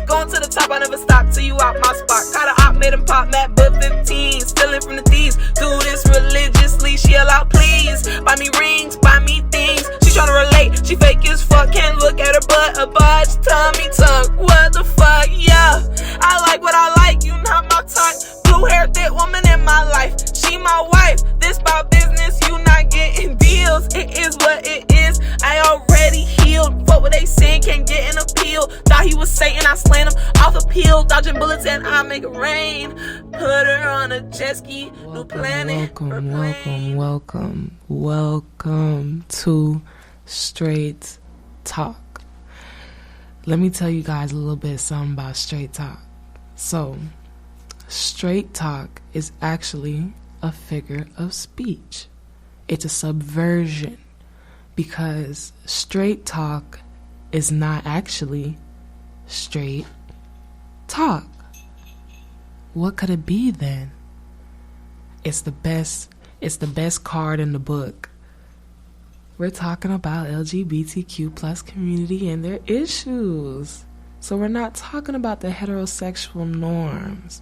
Going to the top, I never stop till you out my spot. Caught a op, made him pop, Matt, but 15. Stealing from the thieves, do this religiously. She allow, please. Buy me rings, buy me things. She tryna relate, she fake as fuck. Can't look at her butt, a budge, tummy tuck. What the fuck, yeah. I like what I like, you not my type. Blue hair, thick woman in my life. She my wife, this about business, you not getting deals. It is what it is, I already healed. Fuck what they saying, can't get an appeal. Thought he was Satan, I slant him off a peel. Dodging bullets and I make it rain. Put her on a jet ski, new planet. Welcome to Straight Talk. Let me tell you guys a little bit something about Straight Talk. So, Straight Talk is actually a figure of speech. It's a subversion because straight talk is not actually straight talk. What could it be then? It's the best card in the book. We're talking about LGBTQ plus community and their issues. So we're not talking about the heterosexual norms.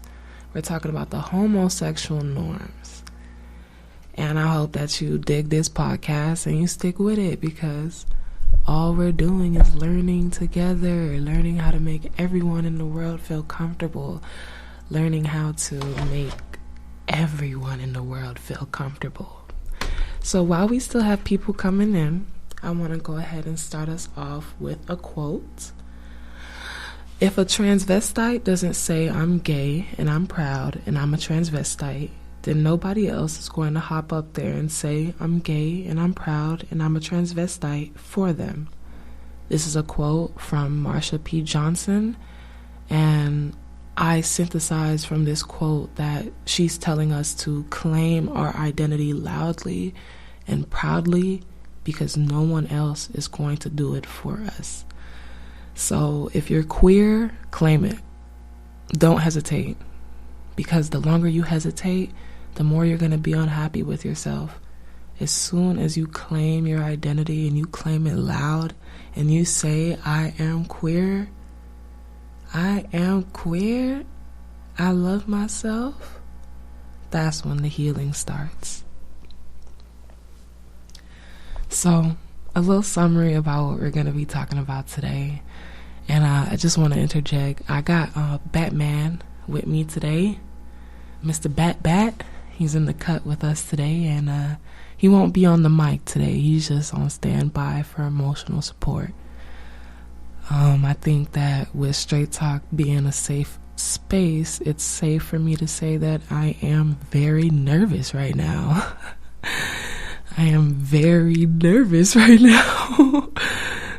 We're talking about the homosexual norms. And I hope that you dig this podcast and you stick with it, because all we're doing is learning together, learning how to make everyone in the world feel comfortable, learning how to make everyone in the world feel comfortable. So while we still have people coming in, I want to go ahead and start us off with a quote. If a transvestite doesn't say I'm gay and I'm proud and I'm a transvestite, then nobody else is going to hop up there and say I'm gay and I'm proud and I'm a transvestite for them. This is a quote from Marsha P. Johnson, and I synthesized from this quote that she's telling us to claim our identity loudly and proudly because no one else is going to do it for us. So if you're queer, claim it. Don't hesitate, because the longer you hesitate, the more you're going to be unhappy with yourself. As soon as you claim your identity and you claim it loud and you say, I am queer, I love myself, that's when the healing starts. So, a little summary about what we're going to be talking about today. And I just want to interject. I got Batman with me today. Mr. Bat. He's in the cut with us today. And he won't be on the mic today. He's just on standby for emotional support. I think that with Straight Talk being a safe space, it's safe for me to say that I am very nervous right now. I am very nervous right now.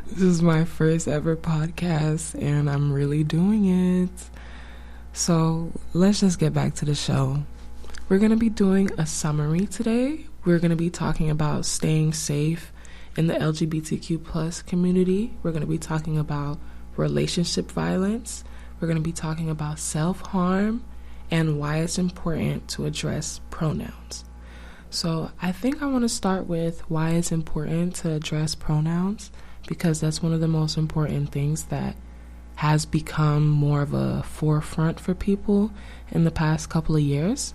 This is my first ever podcast and I'm really doing it. So let's just get back to the show. We're going to be doing a summary today. We're going to be talking about staying safe in the LGBTQ plus community. We're going to be talking about relationship violence. We're going to be talking about self-harm and why it's important to address pronouns. So I think I want to start with why it's important to address pronouns, because that's one of the most important things that has become more of a forefront for people in the past couple of years,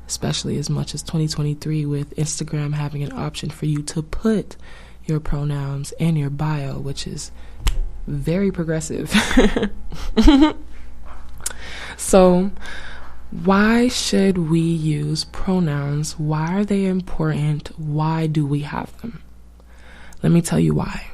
especially as much as 2023 with Instagram having an option for you to put your pronouns in your bio, which is very progressive. So why should we use pronouns? Why are they important? Why do we have them? Let me tell you why.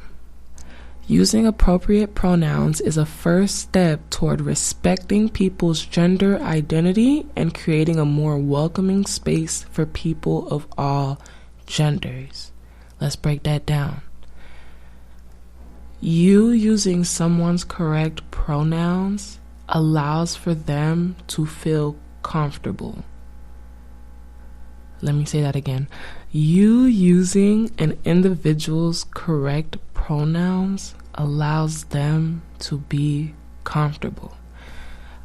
Using appropriate pronouns is a first step toward respecting people's gender identity and creating a more welcoming space for people of all genders. Let's break that down. You using someone's correct pronouns allows for them to feel comfortable. Let me say that again. You using an individual's correct pronouns allows them to be comfortable.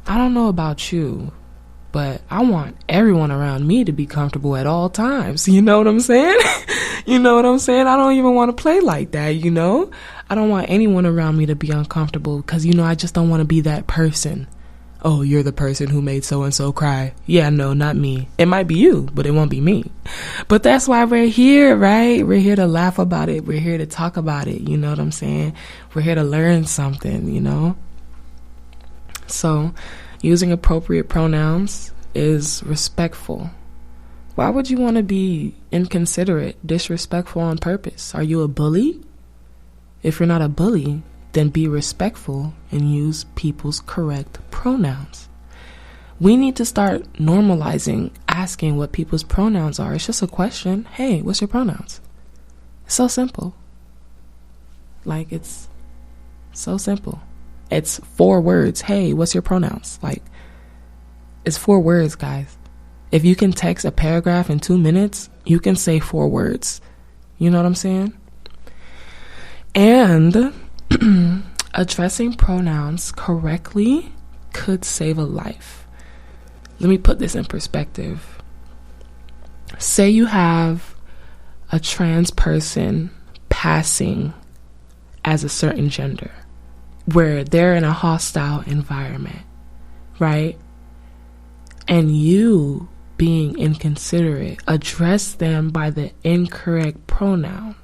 I don't know about you, but I want everyone around me to be comfortable at all times. You know what I'm saying? You know what I'm saying? I don't even want to play like that, you know? I don't want anyone around me to be uncomfortable because, I just don't want to be that person. Oh, you're the person who made so-and-so cry. Yeah, no, not me. It might be you, but it won't be me. But that's why we're here, right? We're here to laugh about it. We're here to talk about it. You know what I'm saying? We're here to learn something, So, using appropriate pronouns is respectful. Why would you want to be inconsiderate, disrespectful on purpose? Are you a bully? If you're not a bully, then be respectful and use people's correct pronouns. We need to start normalizing asking what people's pronouns are. It's just a question. Hey, what's your pronouns? It's so simple. It's so simple. It's 4 words. Hey, what's your pronouns? It's 4 words, guys. If you can text a paragraph in 2 minutes, you can say 4 words. You know what I'm saying? And addressing pronouns correctly could save a life. Let me put this in perspective. Say you have a trans person passing as a certain gender, where they're in a hostile environment, right? And you, being inconsiderate, address them by the incorrect pronoun.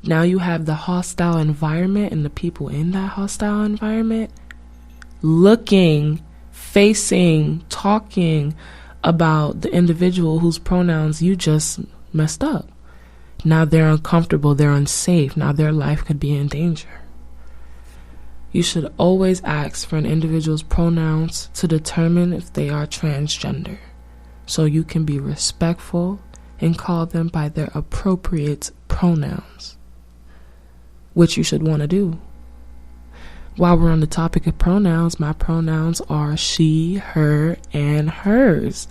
Now you have the hostile environment and the people in that hostile environment looking, facing, talking about the individual whose pronouns you just messed up. Now they're uncomfortable, they're unsafe. Now their life could be in danger. You should always ask for an individual's pronouns to determine if they are transgender, so you can be respectful and call them by their appropriate pronouns, which you should want to do. While we're on the topic of pronouns, my pronouns are she, her, and hers.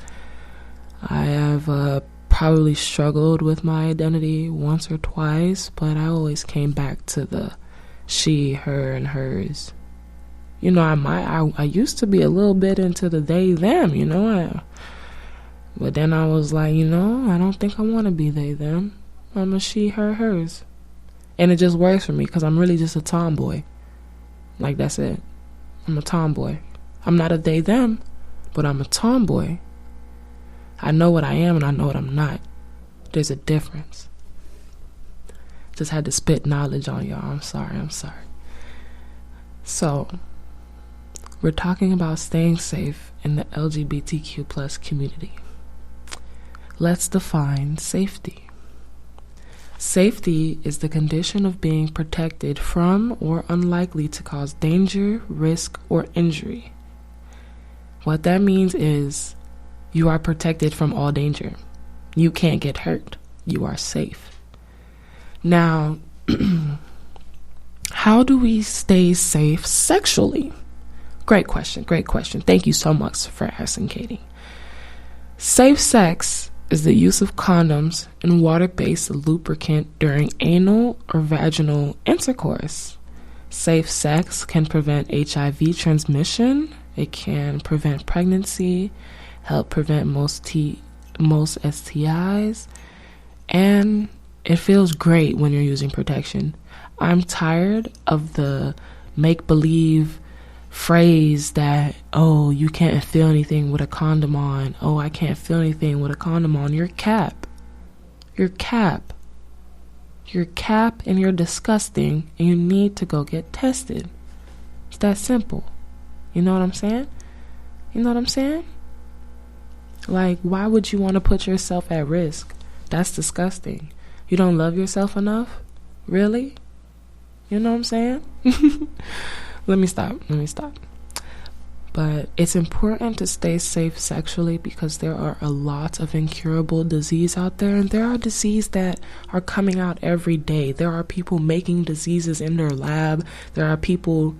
I have probably struggled with my identity once or twice, but I always came back to the she, her, and hers. I used to be a little bit into the they, them, but then I was like, I don't think I want to be they, them. I'm a she, her, hers. And it just works for me because I'm really just a tomboy. That's it. I'm a tomboy. I'm not a they, them, but I'm a tomboy. I know what I am and I know what I'm not. There's a difference. Just had to spit knowledge on y'all. I'm sorry. So, we're talking about staying safe in the LGBTQ plus community. Let's define safety. Safety is the condition of being protected from or unlikely to cause danger, risk, or injury. What that means is you are protected from all danger. You can't get hurt. You are safe. Now, how do we stay safe sexually? Great question. Thank you so much for asking, Katie. Safe sex is the use of condoms and water-based lubricant during anal or vaginal intercourse. Safe sex can prevent HIV transmission. It can prevent pregnancy, help prevent most STIs, and it feels great when you're using protection. I'm tired of the make-believe phrase that, oh, you can't feel anything with a condom on. Oh, I can't feel anything with a condom on. You're cap. You're cap and you're disgusting and you need to go get tested. It's that simple. You know what I'm saying? Why would you want to put yourself at risk? That's disgusting. You don't love yourself enough? Really? You know what I'm saying? Let me stop. But it's important to stay safe sexually because there are a lot of incurable disease out there, and there are diseases that are coming out every day. There are people making diseases in their lab. There are people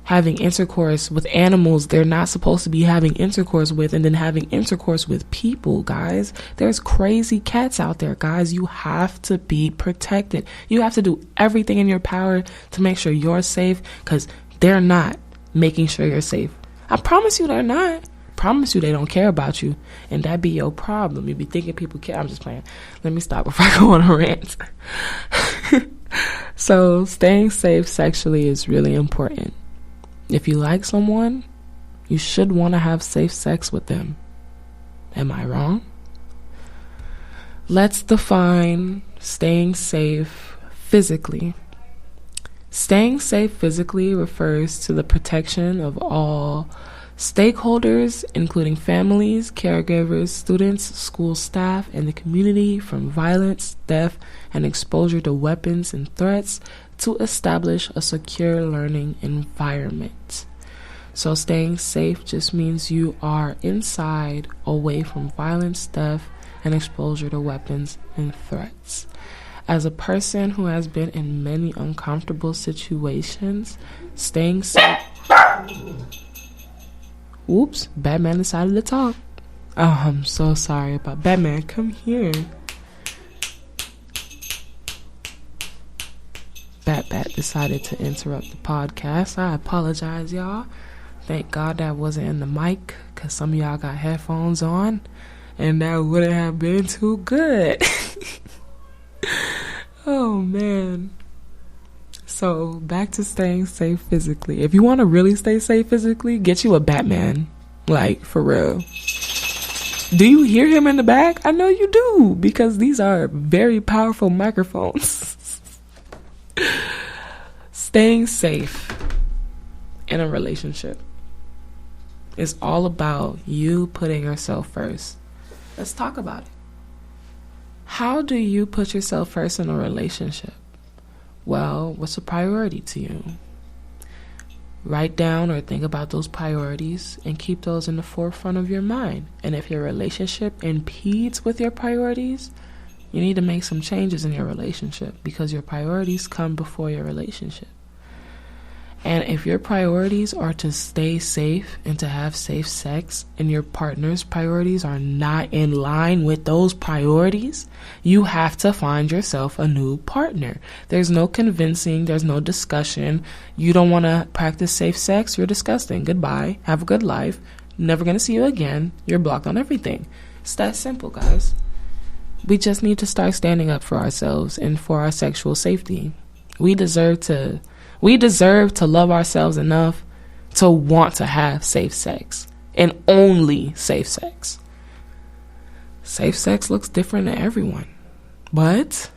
having intercourse with animals they're not supposed to be having intercourse with, and then having intercourse with people, guys. There's crazy cats out there, guys. You have to be protected. You have to do everything in your power to make sure you're safe, because they're not making sure you're safe. I promise you they're not. Promise you they don't care about you, and that be your problem. You be thinking people care. I'm just playing. Let me stop before I go on a rant. So staying safe sexually is really important. If you like someone, you should want to have safe sex with them. Am I wrong? Let's define staying safe physically. Staying safe physically refers to the protection of all stakeholders, including families, caregivers, students, school staff, and the community from violence, death, and exposure to weapons and threats to establish a secure learning environment. So staying safe just means you are inside, away from violence, death, and exposure to weapons and threats. As a person who has been in many uncomfortable situations, staying safe... Oops, Batman decided to talk. Oh, I'm so sorry about Batman. Come here. Bat decided to interrupt the podcast. I apologize, y'all. Thank God that wasn't in the mic, because some of y'all got headphones on, and that wouldn't have been too good. Oh, man. So, back to staying safe physically. If you want to really stay safe physically, get you a Batman. Like, for real. Do you hear him in the back? I know you do, because these are very powerful microphones. Staying safe in a relationship is all about you putting yourself first. Let's talk about it. How do you put yourself first in a relationship? Well, what's a priority to you? Write down or think about those priorities and keep those in the forefront of your mind. And if your relationship impedes with your priorities, you need to make some changes in your relationship, because your priorities come before your relationship. And if your priorities are to stay safe and to have safe sex, and your partner's priorities are not in line with those priorities, you have to find yourself a new partner. There's no convincing. There's no discussion. You don't want to practice safe sex? You're disgusting. Goodbye. Have a good life. Never going to see you again. You're blocked on everything. It's that simple, guys. We just need to start standing up for ourselves and for our sexual safety. We deserve to love ourselves enough to want to have safe sex, and only safe sex. Safe sex looks different to everyone, but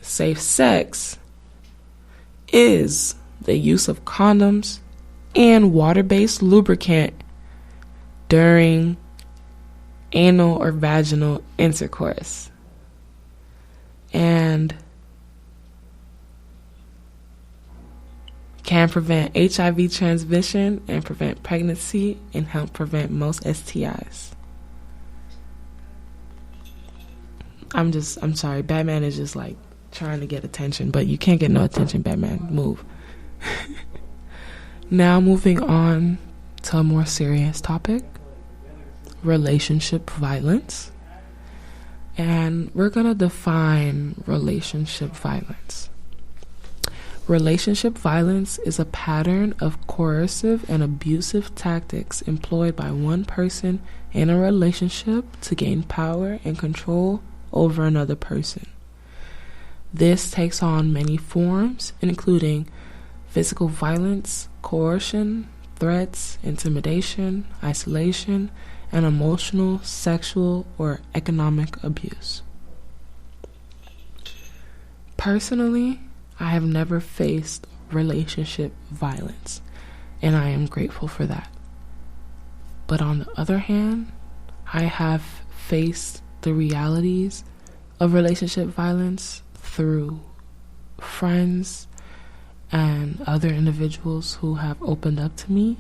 safe sex is the use of condoms and water-based lubricant during anal or vaginal intercourse. And can prevent HIV transmission and prevent pregnancy and help prevent most STIs. I'm sorry, Batman is just like trying to get attention, but you can't get no attention, Batman. Move. Now moving on to a more serious topic, relationship violence. And we're going to define relationship violence. Relationship violence is a pattern of coercive and abusive tactics employed by one person in a relationship to gain power and control over another person. This takes on many forms, including physical violence, coercion, threats, intimidation, isolation, and emotional, sexual, or economic abuse. Personally, I have never faced relationship violence, and I am grateful for that. But on the other hand, I have faced the realities of relationship violence through friends and other individuals who have opened up to me,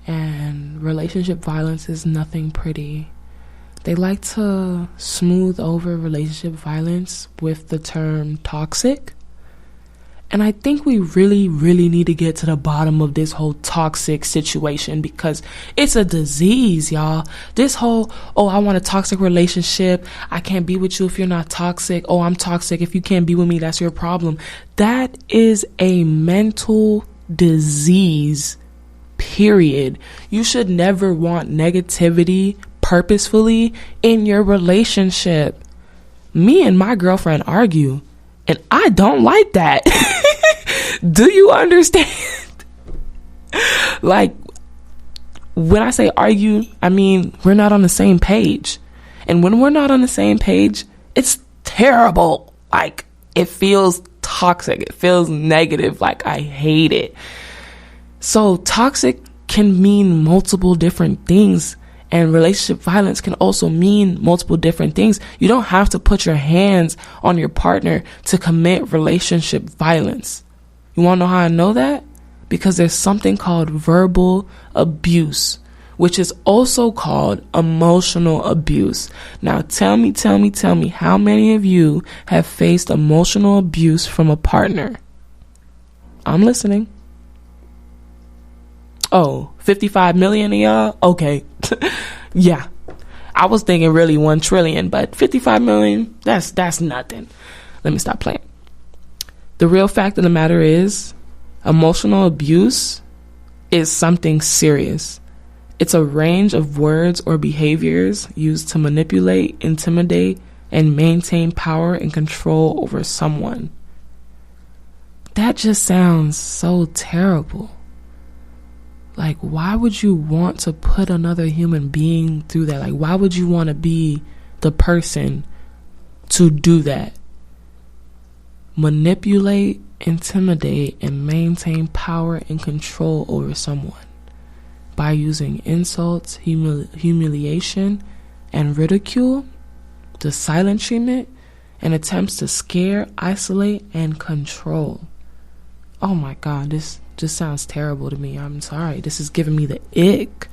and relationship violence is nothing pretty. They like to smooth over relationship violence with the term toxic. And I think we really, really need to get to the bottom of this whole toxic situation, because it's a disease, y'all. This whole, oh, I want a toxic relationship. I can't be with you if you're not toxic. Oh, I'm toxic. If you can't be with me, that's your problem. That is a mental disease, period. You should never want negativity purposefully in your relationship. Me and my girlfriend argue. And I don't like that. Do you understand? Like, when I say argue, I mean, we're not on the same page. And when we're not on the same page, it's terrible. Like, it feels toxic. It feels negative. Like, I hate it. So toxic can mean multiple different things. And relationship violence can also mean multiple different things. You don't have to put your hands on your partner to commit relationship violence. You want to know how I know that? Because there's something called verbal abuse, which is also called emotional abuse. Now, tell me, how many of you have faced emotional abuse from a partner? I'm listening. Oh, 55 million of y'all? Okay. Yeah. I was thinking really 1 trillion, but 55 million, that's nothing. Let me stop playing. The real fact of the matter is, emotional abuse is something serious. It's a range of words or behaviors used to manipulate, intimidate, and maintain power and control over someone. That just sounds so terrible. Like, why would you want to put another human being through that? Like, why would you want to be the person to do that? Manipulate, intimidate, and maintain power and control over someone by using insults, humiliation, and ridicule, the silent treatment, and attempts to scare, isolate, and control. Oh my God, this just sounds terrible to me. I'm sorry. This is giving me the ick.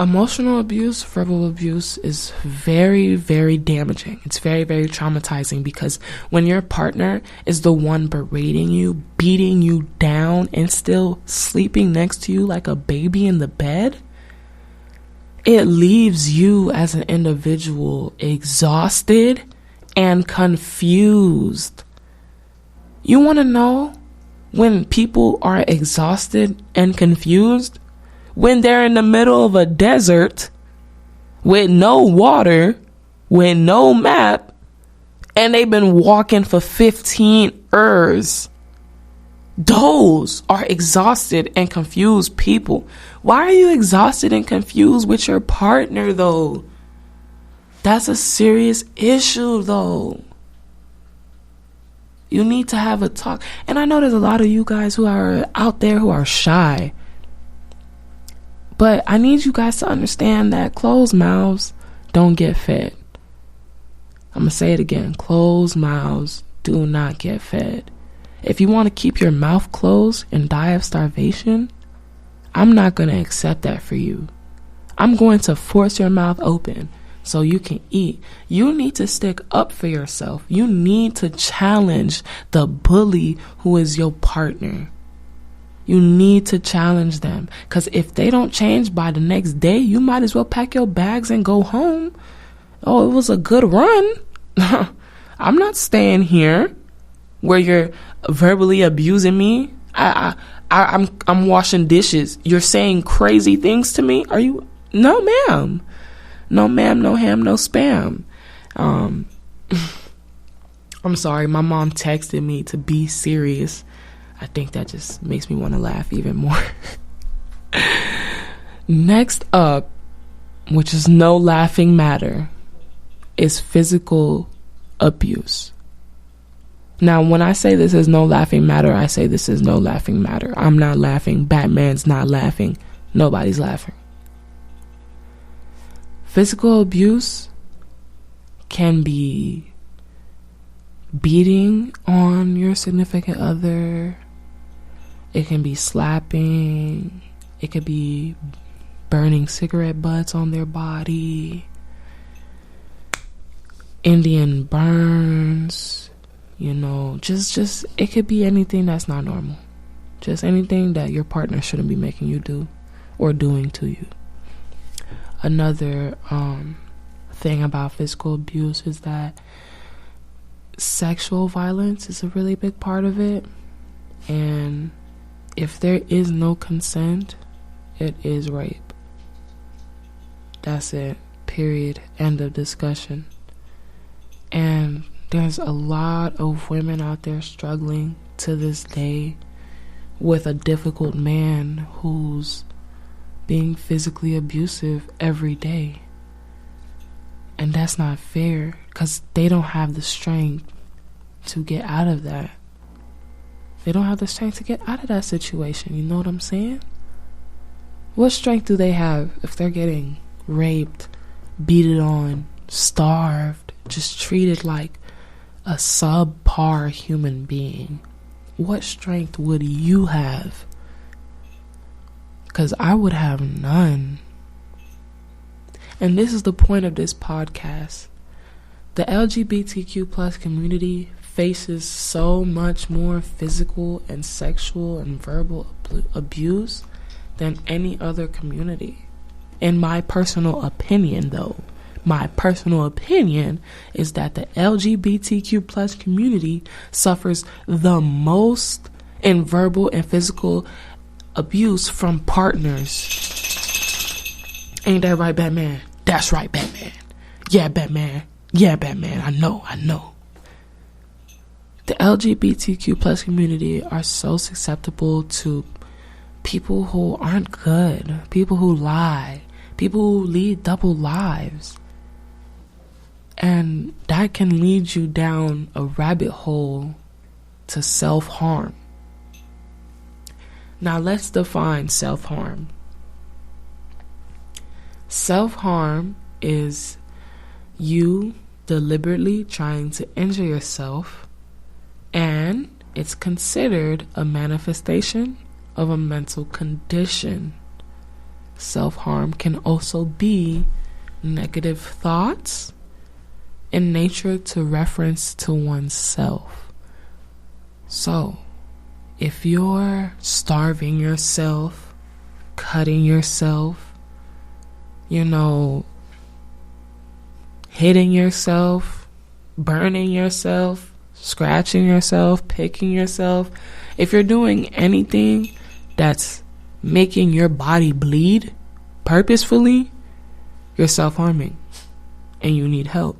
Emotional abuse, verbal abuse is very, very damaging. It's very, very traumatizing because when your partner is the one berating you, beating you down, and still sleeping next to you like a baby in the bed, it leaves you as an individual exhausted and confused. You want to know when people are exhausted and confused? When they're in the middle of a desert with no water, with no map, and they've been walking for 15 hours. Those are exhausted and confused people. Why are you exhausted and confused with your partner, though? That's a serious issue, though. You need to have a talk. And I know there's a lot of you guys who are out there who are shy. But I need you guys to understand that closed mouths don't get fed. I'm going to say it again. Closed mouths do not get fed. If you want to keep your mouth closed and die of starvation, I'm not going to accept that for you. I'm going to force your mouth open so you can eat. You need to stick up for yourself. You need to challenge the bully who is your partner. You need to challenge them, because if they don't change by the next day, you might as well pack your bags and go home. Oh, it was a good run. I'm not staying here where you're verbally abusing me. I'm washing dishes. You're saying crazy things to me. Are you? No, ma'am. No, ma'am. No ham. No spam. I'm sorry. My mom texted me to be serious. I think that just makes me want to laugh even more. Next up, which is no laughing matter, is physical abuse. Now, when I say this is no laughing matter, I say this is no laughing matter. I'm not laughing. Batman's not laughing. Nobody's laughing. Physical abuse can be beating on your significant other. It can be slapping. It could be burning cigarette butts on their body. Indian burns. Just it could be anything that's not normal. Just anything that your partner shouldn't be making you do or doing to you. Another thing about physical abuse is that sexual violence is a really big part of it. And if there is no consent, it is rape. That's it. Period. End of discussion. And there's a lot of women out there struggling to this day with a difficult man who's being physically abusive every day. And that's not fair, because they don't have the strength to get out of that. They don't have the strength to get out of that situation. You know what I'm saying? What strength do they have if they're getting raped, beaten on, starved, just treated like a subpar human being? What strength would you have? Because I would have none. And this is the point of this podcast. The LGBTQ plus community faces so much more physical and sexual and verbal abuse than any other community. In my personal opinion, though, my personal opinion is that the LGBTQ plus community suffers the most in verbal and physical abuse from partners. Ain't that right, Batman? That's right, Batman. Yeah, Batman. Yeah, Batman. I know. The LGBTQ plus community are so susceptible to people who aren't good, people who lie, people who lead double lives. And that can lead you down a rabbit hole to self-harm. Now let's define self-harm. Self-harm is you deliberately trying to injure yourself, and it's considered a manifestation of a mental condition. Self-harm can also be negative thoughts in nature to reference to oneself. So, if you're starving yourself, cutting yourself, hitting yourself, burning yourself, scratching yourself, picking yourself, if you're doing anything that's making your body bleed purposefully, you're self-harming and you need help.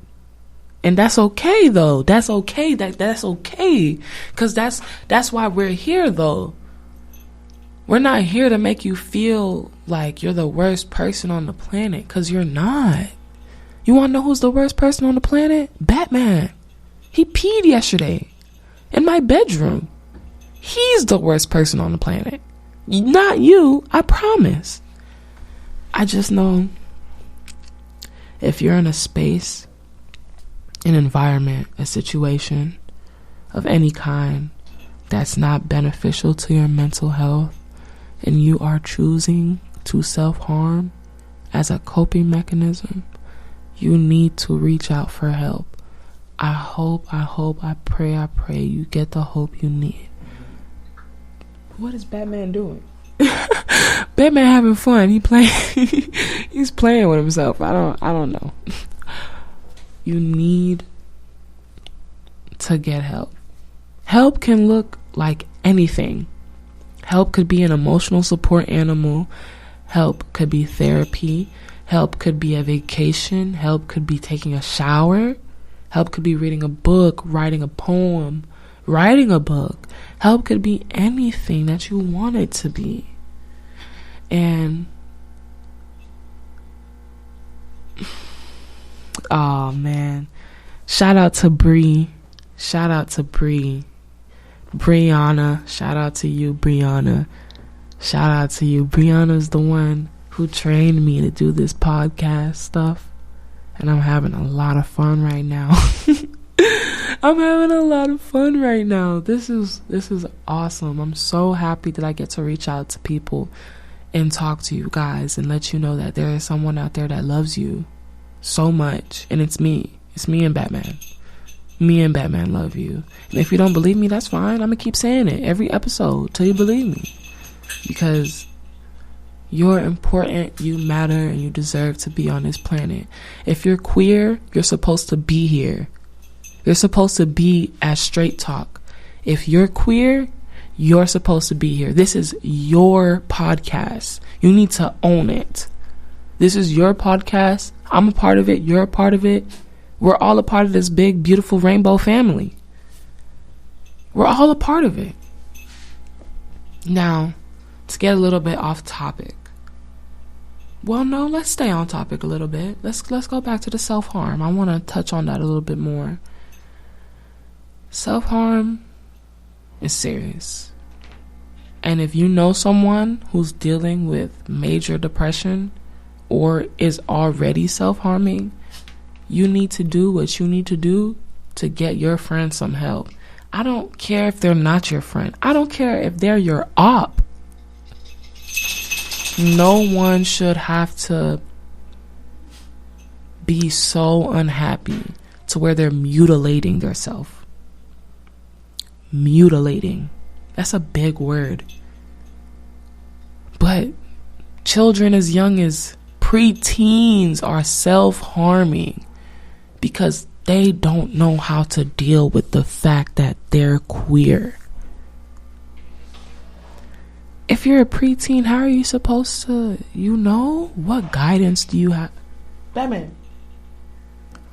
And that's okay, though. That's okay. That's okay. Because that's why we're here, though. We're not here to make you feel like you're the worst person on the planet, because you're not. You want to know who's the worst person on the planet? Batman. He peed yesterday in my bedroom. He's the worst person on the planet. Not you, I promise. I just know if you're in a space, an environment, a situation of any kind that's not beneficial to your mental health, and you are choosing to self-harm as a coping mechanism, you need to reach out for help. I hope, I pray you get the hope you need. What is Batman doing? Batman having fun. He's playing with himself. I don't know. You need to get help. Help can look like anything. Help could be an emotional support animal. Help could be therapy. Help could be a vacation. Help could be taking a shower. Help could be reading a book, writing a poem, writing a book. Help could be anything that you want it to be. And oh man, shout out to Bree. Shout out to Bree. Brianna, shout out to you, Brianna. Shout out to you. Brianna's the one who trained me to do this podcast stuff. And I'm having a lot of fun right now. I'm having a lot of fun right now. This is awesome. I'm so happy that I get to reach out to people and talk to you guys and let you know that there is someone out there that loves you so much. And it's me. It's me and Batman. Me and Batman love you. And if you don't believe me, that's fine. I'm going to keep saying it every episode till you believe me. Because you're important, you matter, and you deserve to be on this planet. If you're queer, you're supposed to be here. You're supposed to be at Straight Talk. If you're queer, you're supposed to be here. This is your podcast. You need to own it. This is your podcast. I'm a part of it. You're a part of it. We're all a part of this big, beautiful rainbow family. We're all a part of it. Now, to get a little bit off topic. Well, no, let's stay on topic a little bit. Let's go back to the self-harm. I want to touch on that a little bit more. Self-harm is serious. And if you know someone who's dealing with major depression or is already self-harming, you need to do what you need to do to get your friend some help. I don't care if they're not your friend. I don't care if they're your op. No one should have to be so unhappy to where they're mutilating themselves. Mutilating. That's a big word. But children as young as preteens are self-harming because they don't know how to deal with the fact that they're queer. If you're a preteen, how are you supposed to, what guidance do you have? Batman.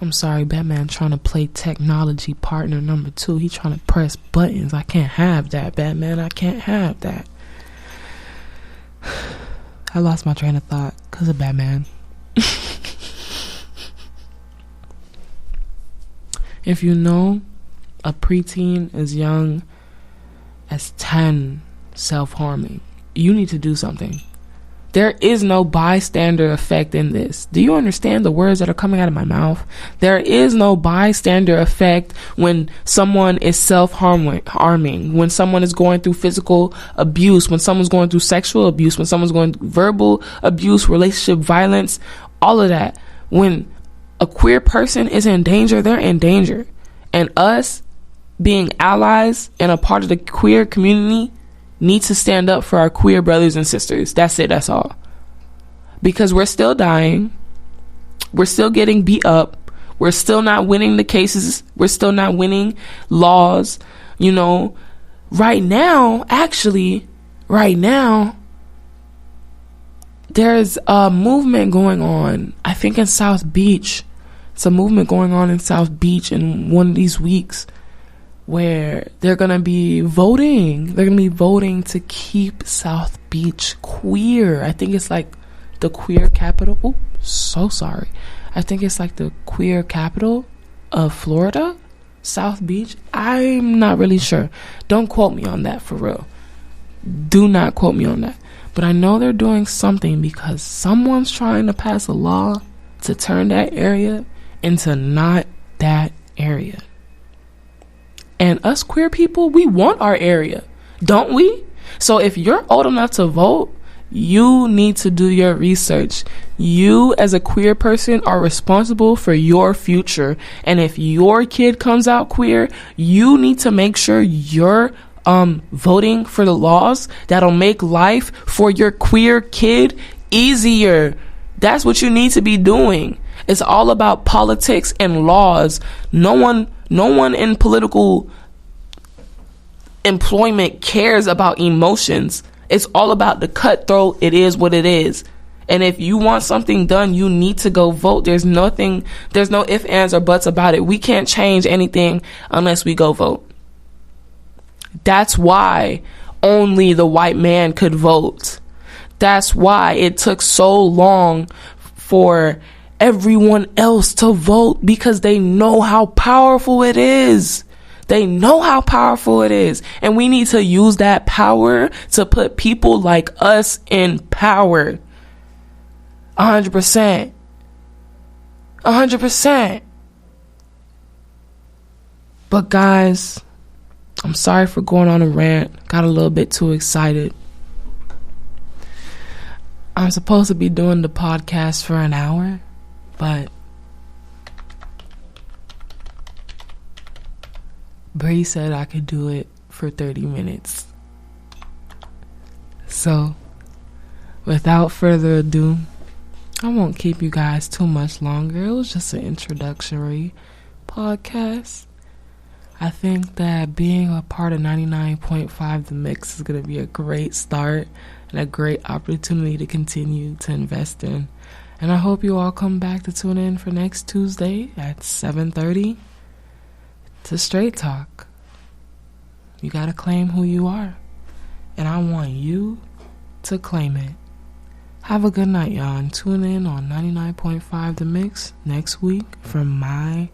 I'm sorry, Batman trying to play technology partner number 2. He trying to press buttons. I can't have that, Batman. I can't have that. I lost my train of thought because of Batman. If you know a preteen as young as 10 self-harming, you need to do something. There is no bystander effect in this. Do you understand the words that are coming out of my mouth? There is no bystander effect when someone is self-harming, when someone is going through physical abuse, when someone's going through sexual abuse, when someone's going through verbal abuse, relationship violence, all of that. When a queer person is in danger, they're in danger. And us being allies and a part of the queer community need to stand up for our queer brothers and sisters. That's it. That's all. Because we're still dying. We're still getting beat up. We're still not winning the cases. We're still not winning laws. Right now, there's a movement going on. I think in South Beach. It's a movement going on in South Beach in one of these weeks, where they're going to be voting. They're going to be voting to keep South Beach queer. I think it's like the queer capital. Oh, so sorry. I think it's like the queer capital of Florida, South Beach. I'm not really sure. Don't quote me on that for real. Do not quote me on that. But I know they're doing something because someone's trying to pass a law to turn that area into not that area. And us queer people, we want our area, don't we? So if you're old enough to vote, you need to do your research. You as a queer person are responsible for your future. And if your kid comes out queer, you need to make sure you're voting for the laws that'll make life for your queer kid easier. That's what you need to be doing. It's all about politics and laws. No one in political employment cares about emotions. It's all about the cutthroat. It is what it is. And if you want something done, you need to go vote. There's no ifs, ands, or buts about it. We can't change anything unless we go vote. That's why only the white man could vote. That's why it took so long for everyone else to vote, because they know how powerful it is. They know how powerful it is. And we need to use that power to put people like us in power. 100%. 100%. But guys, I'm sorry for going on a rant. Got a little bit too excited. I'm supposed to be doing the podcast for an hour, but Bree said I could do it for 30 minutes. So, without further ado, I won't keep you guys too much longer. It was just an introductory podcast. I think that being a part of 99.5 The Mix is going to be a great start and a great opportunity to continue to invest in. And I hope you all come back to tune in for next Tuesday at 7:30 to Straight Talk. You gotta claim who you are. And I want you to claim it. Have a good night, y'all. And tune in on 99.5 The Mix next week for my